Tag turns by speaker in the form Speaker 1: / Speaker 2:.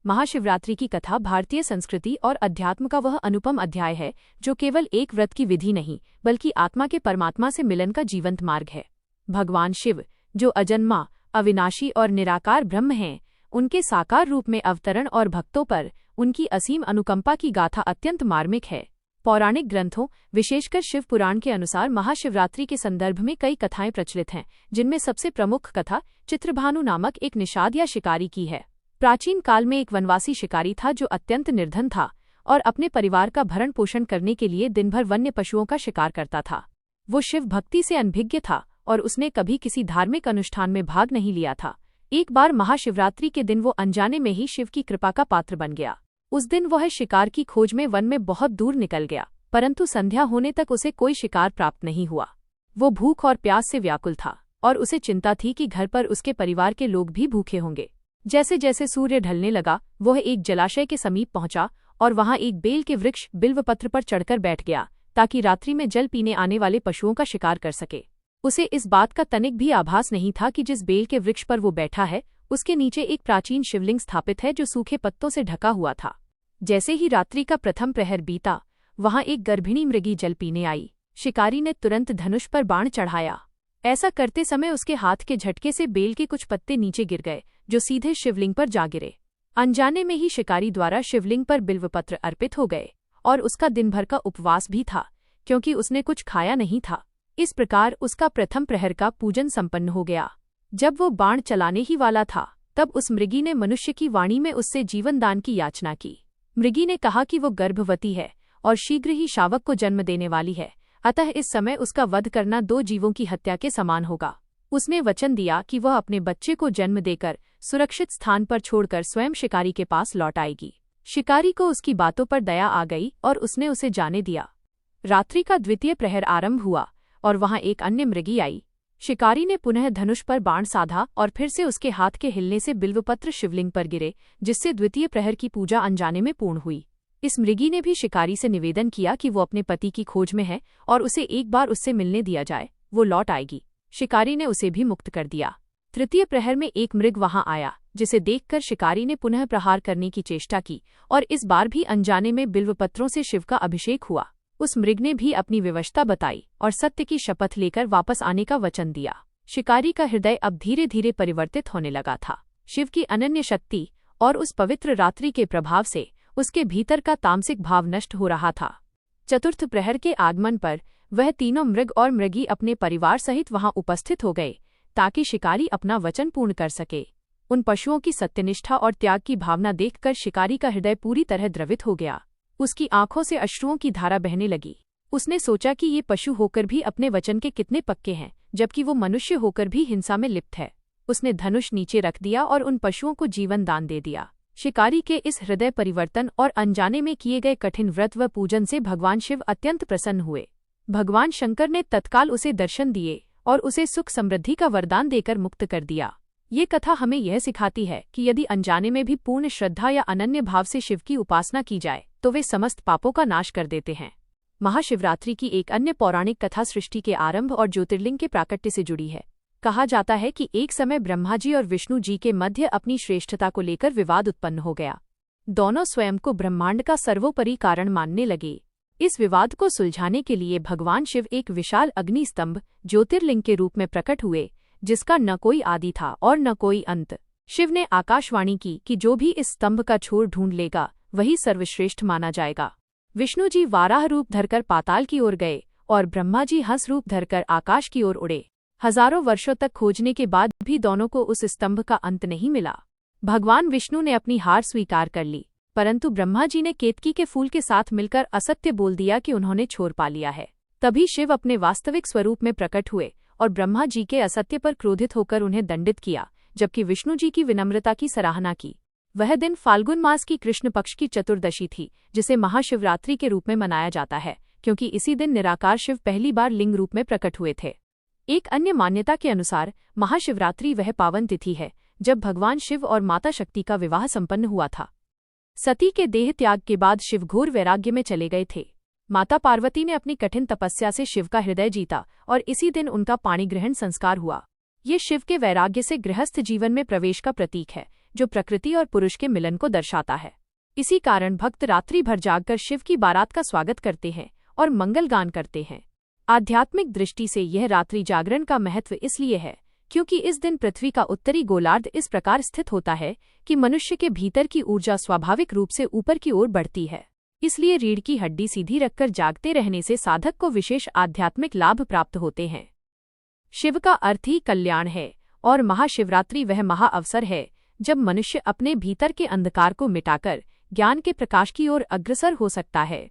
Speaker 1: महाशिवरात्रि की कथा भारतीय संस्कृति और अध्यात्म का वह अनुपम अध्याय है जो केवल एक व्रत की विधि नहीं बल्कि आत्मा के परमात्मा से मिलन का जीवंत मार्ग है। भगवान शिव, जो अजन्मा, अविनाशी और निराकार ब्रह्म हैं, उनके साकार रूप में अवतरण और भक्तों पर उनकी असीम अनुकंपा की गाथा अत्यंत मार्मिक है। पौराणिक ग्रंथों, विशेषकर शिव पुराण के अनुसार महाशिवरात्रि के संदर्भ में कई कथाएं प्रचलित हैं, जिनमें सबसे प्रमुख कथा चित्रभानु नामक एक निषाद या शिकारी की है। प्राचीन काल में एक वनवासी शिकारी था जो अत्यंत निर्धन था और अपने परिवार का भरण पोषण करने के लिए दिन भर वन्य पशुओं का शिकार करता था। वो शिव भक्ति से अनभिज्ञ था और उसने कभी किसी धार्मिक अनुष्ठान में भाग नहीं लिया था। एक बार महाशिवरात्रि के दिन वो अनजाने में ही शिव की कृपा का पात्र बन गया। उस दिन वह शिकार की खोज में वन में बहुत दूर निकल गया, परंतु संध्या होने तक उसे कोई शिकार प्राप्त नहीं हुआ। वो भूख और प्यास से व्याकुल था और उसे चिंता थी कि घर पर उसके परिवार के लोग भी भूखे होंगे। जैसे जैसे सूर्य ढलने लगा, वह एक जलाशय के समीप पहुंचा और वहां एक बेल के वृक्ष बिल्वपत्र पर चढ़कर बैठ गया ताकि रात्रि में जल पीने आने वाले पशुओं का शिकार कर सके। उसे इस बात का तनिक भी आभास नहीं था कि जिस बेल के वृक्ष पर वो बैठा है, उसके नीचे एक प्राचीन शिवलिंग स्थापित है जो सूखे पत्तों से ढका हुआ था। जैसे ही रात्रि का प्रथम प्रहर बीता, वहां एक गर्भिणी मृगी जल पीने आई। शिकारी ने तुरंत धनुष पर बाण चढ़ाया। ऐसा करते समय उसके हाथ के झटके से बेल के कुछ पत्ते नीचे गिर गए, जो सीधे शिवलिंग पर जा गिरे। अनजाने में ही शिकारी द्वारा शिवलिंग पर बिल्वपत्र अर्पित हो गए और उसका दिन भर का उपवास भी था, क्योंकि उसने कुछ खाया नहीं था। इस प्रकार उसका प्रथम प्रहर का पूजन संपन्न हो गया। जब वो बाण चलाने ही वाला था, तब उस मृगी ने मनुष्य की वाणी में उससे जीवन दान की याचना की। मृगी ने कहा कि वो गर्भवती है और शीघ्र ही शावक को जन्म देने वाली है, अतः इस समय उसका वध करना 2 जीवों की हत्या के समान होगा। उसने वचन दिया कि वह अपने बच्चे को जन्म देकर सुरक्षित स्थान पर छोड़कर स्वयं शिकारी के पास लौट आएगी। शिकारी को उसकी बातों पर दया आ गई और उसने उसे जाने दिया। रात्रि का द्वितीय प्रहर आरंभ हुआ और वहां एक अन्य मृगी आई। शिकारी ने पुनः धनुष पर बाण साधा और फिर से उसके हाथ के हिलने से बिल्वपत्र शिवलिंग पर गिरे, जिससे द्वितीय प्रहर की पूजा अनजाने में पूर्ण हुई। इस मृगी ने भी शिकारी से निवेदन किया कि वो अपने पति की खोज में है और उसे एक बार उससे मिलने दिया जाए, वो लौट आएगी। शिकारी ने उसे भी मुक्त कर दिया। तृतीय प्रहर में एक मृग वहां आया, जिसे देखकर शिकारी ने पुनः प्रहार करने की चेष्टा की और इस बार भी अनजाने में बिल्वपत्रों से शिव का अभिषेक हुआ। उस मृग ने भी अपनी विवशता बताई और सत्य की शपथ लेकर वापस आने का वचन दिया। शिकारी का हृदय अब धीरे धीरे परिवर्तित होने लगा था। शिव की अनन्य शक्ति और उस पवित्र रात्रि के प्रभाव से उसके भीतर का तामसिक भाव नष्ट हो रहा था। चतुर्थ प्रहर के आगमन पर वह तीनों मृग और मृगी अपने परिवार सहित वहां उपस्थित हो गए ताकि शिकारी अपना वचन पूर्ण कर सके। उन पशुओं की सत्यनिष्ठा और त्याग की भावना देखकर शिकारी का हृदय पूरी तरह द्रवित हो गया। उसकी आंखों से अश्रुओं की धारा बहने लगी। उसने सोचा कि ये पशु होकर भी अपने वचन के कितने पक्के हैं, जबकि वो मनुष्य होकर भी हिंसा में लिप्त है। उसने धनुष नीचे रख दिया और उन पशुओं को जीवन दान दे दिया। शिकारी के इस हृदय परिवर्तन और अनजाने में किए गए कठिन व्रत व पूजन से भगवान शिव अत्यंत प्रसन्न हुए। भगवान शंकर ने तत्काल उसे दर्शन दिए और उसे सुख समृद्धि का वरदान देकर मुक्त कर दिया। ये कथा हमें यह सिखाती है कि यदि अनजाने में भी पूर्ण श्रद्धा या अनन्य भाव से शिव की उपासना की जाए तो वे समस्त पापों का नाश कर देते हैं। महाशिवरात्रि की एक अन्य पौराणिक कथा सृष्टि के आरंभ और ज्योतिर्लिंग के प्राकट्य से जुड़ी है। कहा जाता है कि एक समय ब्रह्मा जी और विष्णु जी के मध्य अपनी श्रेष्ठता को लेकर विवाद उत्पन्न हो गया। दोनों स्वयं को ब्रह्मांड का सर्वोपरि कारण मानने लगे। इस विवाद को सुलझाने के लिए भगवान शिव एक विशाल अग्नि स्तंभ ज्योतिर्लिंग के रूप में प्रकट हुए, जिसका न कोई आदि था और न कोई अंत। शिव ने आकाशवाणी की कि जो भी इस स्तंभ का छोर ढूंढ लेगा वही सर्वश्रेष्ठ माना जाएगा। विष्णु जी वाराह रूप धरकर पाताल की ओर गए और ब्रह्मा जी हंस रूप धरकर आकाश की ओर उड़े। हजारों वर्षों तक खोजने के बाद भी दोनों को उस स्तंभ का अंत नहीं मिला। भगवान विष्णु ने अपनी हार स्वीकार कर ली, परंतु ब्रह्मा जी ने केतकी के फूल के साथ मिलकर असत्य बोल दिया कि उन्होंने छोर पा लिया है। तभी शिव अपने वास्तविक स्वरूप में प्रकट हुए और ब्रह्मा जी के असत्य पर क्रोधित होकर उन्हें दंडित किया, जबकि विष्णु जी की विनम्रता की सराहना की। वह दिन फाल्गुन मास की कृष्ण पक्ष की चतुर्दशी थी, जिसे महाशिवरात्रि के रूप में मनाया जाता है, क्योंकि इसी दिन निराकार शिव पहली बार लिंग रूप में प्रकट हुए थे। एक अन्य मान्यता के अनुसार महाशिवरात्रि वह पावन तिथि है जब भगवान शिव और माता शक्ति का विवाह संपन्न हुआ था। सती के देह त्याग के बाद शिव घोर वैराग्य में चले गए थे। माता पार्वती ने अपनी कठिन तपस्या से शिव का हृदय जीता और इसी दिन उनका पाणी ग्रहण संस्कार हुआ। ये शिव के वैराग्य से गृहस्थ जीवन में प्रवेश का प्रतीक है, जो प्रकृति और पुरुष के मिलन को दर्शाता है। इसी कारण भक्त रात्रि भर जागकर शिव की बारात का स्वागत करते हैं और मंगल गान करते हैं। आध्यात्मिक दृष्टि से यह रात्रि जागरण का महत्व इसलिए है क्योंकि इस दिन पृथ्वी का उत्तरी गोलार्ध इस प्रकार स्थित होता है कि मनुष्य के भीतर की ऊर्जा स्वाभाविक रूप से ऊपर की ओर बढ़ती है। इसलिए रीढ़ की हड्डी सीधी रखकर जागते रहने से साधक को विशेष आध्यात्मिक लाभ प्राप्त होते हैं। शिव का अर्थ ही कल्याण है और महाशिवरात्रि वह महा अवसर है जब मनुष्य अपने भीतर के अंधकार को मिटाकर ज्ञान के प्रकाश की ओर अग्रसर हो सकता है।